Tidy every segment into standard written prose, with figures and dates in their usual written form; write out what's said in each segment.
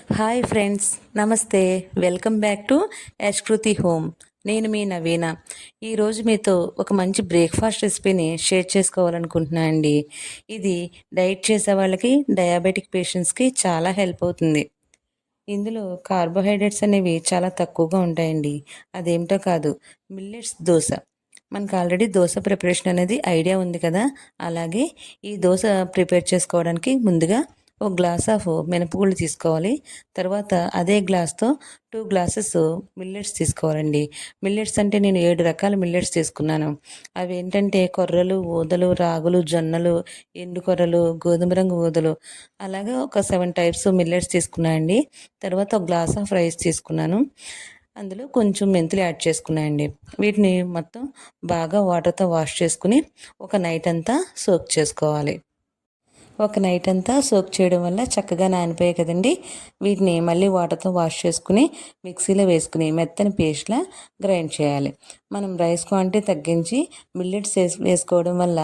Hi friends, నమస్తే. Welcome back to Yashkriti home. నేను మీ నవీన. ఈరోజు మీతో ఒక మంచి బ్రేక్ఫాస్ట్ రెసిపీని షేర్ చేసుకోవాలనుకుంటున్నాను అండి. ఇది డైట్ చేసే వాళ్ళకి, డయాబెటిక్ పేషెంట్స్కి చాలా హెల్ప్ అవుతుంది. ఇందులో కార్బోహైడ్రేట్స్ అనేవి చాలా తక్కువగా ఉంటాయండి. అదేమిటో కాదు, మిల్లెట్స్ దోశ. మనకు ఆల్రెడీ దోశ ప్రిపరేషన్ అనేది ఐడియా ఉంది కదా. అలాగే ఈ దోశ ప్రిపేర్ చేసుకోవడానికి ముందుగా ఒక గ్లాస్ ఆఫ్ మినపగుళ్ళు తీసుకోవాలి. తర్వాత అదే గ్లాస్తో 2 గ్లాసెస్ మిల్లెట్స్ తీసుకోవాలండి. మిల్లెట్స్ అంటే నేను 7 రకాల మిల్లెట్స్ తీసుకున్నాను. అవి ఏంటంటే కొర్రలు, ఊదలు, రాగులు, జొన్నలు, ఎండు కొర్రలు, గోధుమ రంగు ఊదలు, అలాగే ఒక 7 టైప్స్ మిల్లెట్స్ తీసుకున్నాను అండి. తర్వాత ఒక గ్లాస్ ఆఫ్ రైస్ తీసుకున్నాను. అందులో కొంచెం మెంతులు యాడ్ చేసుకున్నాయండి. వీటిని మొత్తం బాగా వాటర్తో వాష్ చేసుకుని ఒక నైట్ అంతా సోక్ చేసుకోవాలి. ఒక నైట్ అంతా సోక్ చేయడం వల్ల చక్కగా నానిపోయాయి కదండి. వీటిని మళ్ళీ వాటర్తో వాష్ చేసుకుని మిక్సీలో వేసుకుని మెత్తని పేస్ట్లా గ్రైండ్ చేయాలి. మనం రైస్ క్వాంటిటీ తగ్గించి మిల్లెట్స్ వేసుకోవడం వల్ల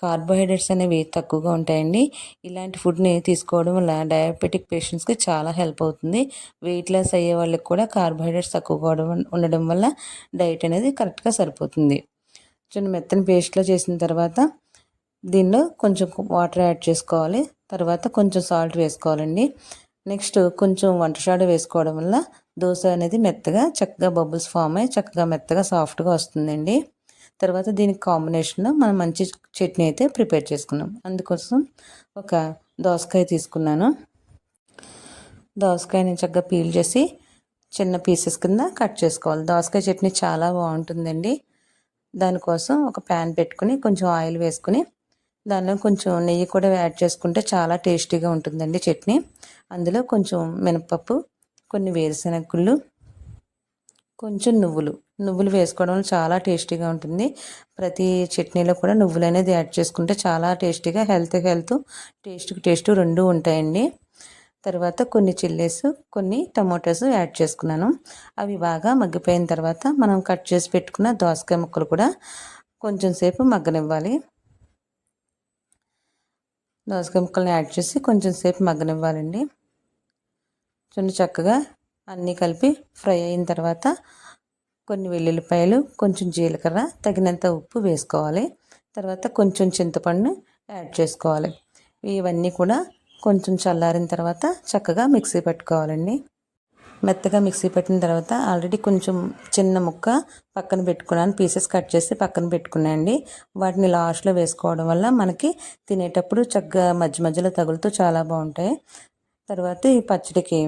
కార్బోహైడ్రేట్స్ అనేవి తక్కువగా ఉంటాయండి. ఇలాంటి ఫుడ్ని తీసుకోవడం వల్ల డయాబెటిక్ పేషెంట్స్కి చాలా హెల్ప్ అవుతుంది. వెయిట్ లాస్ అయ్యే వాళ్ళకి కూడా కార్బోహైడ్రేట్స్ తక్కువగా ఉండడం వల్ల డైట్ అనేది కరెక్ట్గా సరిపోతుంది. చిన్న మెత్తని పేస్ట్లో చేసిన తర్వాత దీనిలో కొంచెం వాటర్ యాడ్ చేసుకోవాలి. తర్వాత కొంచెం సాల్ట్ వేసుకోవాలండి. నెక్స్ట్ కొంచెం వంట సోడా వేసుకోవడం వల్ల దోశ అనేది మెత్తగా చక్కగా బబుల్స్ ఫామ్ అయ్యి చక్కగా మెత్తగా సాఫ్ట్గా వస్తుందండి. తర్వాత దీనికి కాంబినేషన్లో మనం మంచి చట్నీ అయితే ప్రిపేర్ చేసుకున్నాం. అందుకోసం ఒక దోసకాయ తీసుకున్నాను. దోసకాయని చక్కగా పీల్ చేసి చిన్న పీసెస్ కింద కట్ చేసుకోవాలి. దోసకాయ చట్నీ చాలా బాగుంటుందండి. దానికోసం ఒక ప్యాన్ పెట్టుకుని కొంచెం ఆయిల్ వేసుకుని దానిలో కొంచెం నెయ్యి కూడా యాడ్ చేసుకుంటే చాలా టేస్టీగా ఉంటుందండి చట్నీ. అందులో కొంచెం మినపప్పు, కొన్ని వేరుశనగ గుళ్ళు, కొంచెం నువ్వులు వేసుకోవడం వల్ల చాలా టేస్టీగా ఉంటుంది. ప్రతి చట్నీలో కూడా నువ్వులు అనేది యాడ్ చేసుకుంటే చాలా టేస్టీగా హెల్త్ టేస్ట్ రెండు ఉంటాయండి. తర్వాత కొన్ని చిల్లీస్, కొన్ని టమోటాస్ యాడ్ చేసుకున్నాను. అవి బాగా మగ్గిపోయిన తర్వాత మనం కట్ చేసి పెట్టుకున్న దోసకాయ ముక్కలు కూడా కొంచెం సేపు మగ్గనివ్వాలి. దోసకాయ ముక్కల్ని యాడ్ చేసి కొంచెం సేపు మగ్గనివ్వాలండి. చక్కగా అన్నీ కలిపి ఫ్రై అయిన తర్వాత కొన్ని వెల్లుల్లిపాయలు, కొంచెం జీలకర్ర, తగినంత ఉప్పు వేసుకోవాలి. తర్వాత కొంచెం చింతపండు యాడ్ చేసుకోవాలి. ఇవన్నీ కూడా కొంచెం చల్లారిన తర్వాత చక్కగా మిక్సీ పెట్టుకోవాలండి. మెత్తగా మిక్సీ పెట్టిన తర్వాత ఆల్రెడీ కొంచెం చిన్న ముక్క పక్కన పెట్టుకున్నాను. పీసెస్ కట్ చేసి పక్కన పెట్టుకున్నాను అండి. వాటిని లాస్ట్లో వేసుకోవడం వల్ల మనకి తినేటప్పుడు చక్కగా మధ్యలో తగులుతూ చాలా బాగుంటాయి. తర్వాత ఈ పచ్చడికి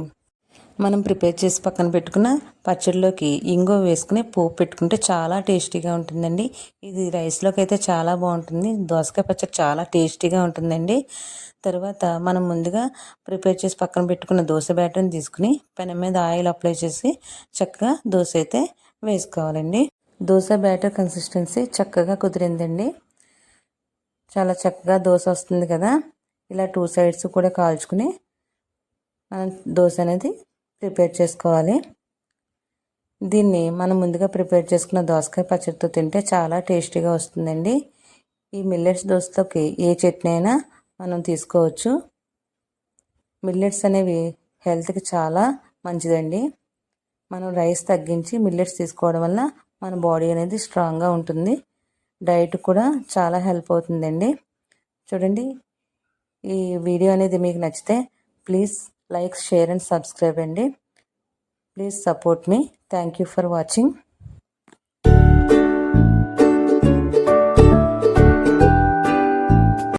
మనం ప్రిపేర్ చేసి పక్కన పెట్టుకున్న పచ్చడిలోకి ఇంగువ వేసుకుని పోపు పెట్టుకుంటే చాలా టేస్టీగా ఉంటుందండి. ఇది రైస్లోకి అయితే చాలా బాగుంటుంది. దోసకాయ పచ్చడి చాలా టేస్టీగా ఉంటుందండి. తర్వాత మనం ముందుగా ప్రిపేర్ చేసి పక్కన పెట్టుకున్న దోశ బ్యాటర్ని తీసుకుని పెనం మీద ఆయిల్ అప్లై చేసి చక్కగా దోశ అయితే వేసుకోవాలండి. దోశ బ్యాటర్ కన్సిస్టెన్సీ చక్కగా కుదిరిందండి. చాలా చక్కగా దోశ వస్తుంది కదా. ఇలా 2 సైడ్స్ కూడా కాల్చుకుని మనం దోశ అనేది ప్రిపేర్ చేసుకోవాలి. దీన్ని మనం ముందుగా ప్రిపేర్ చేసుకున్న దోసకాయ పచ్చడితో తింటే చాలా టేస్టీగా వస్తుందండి. ఈ మిల్లెట్స్ దోశలోకి ఏ చట్నీ అయినా మనం తీసుకోవచ్చు. మిల్లెట్స్ అనేవి హెల్త్కి చాలా మంచిదండి. మనం రైస్ తగ్గించి మిల్లెట్స్ తీసుకోవడం వల్ల మన బాడీ అనేది స్ట్రాంగ్గా ఉంటుంది. డైట్ కూడా చాలా హెల్ప్ అవుతుందండి. చూడండి, ఈ వీడియో అనేది మీకు నచ్చితే please like, share and subscribe అండి. Please support me. Thank you for watching.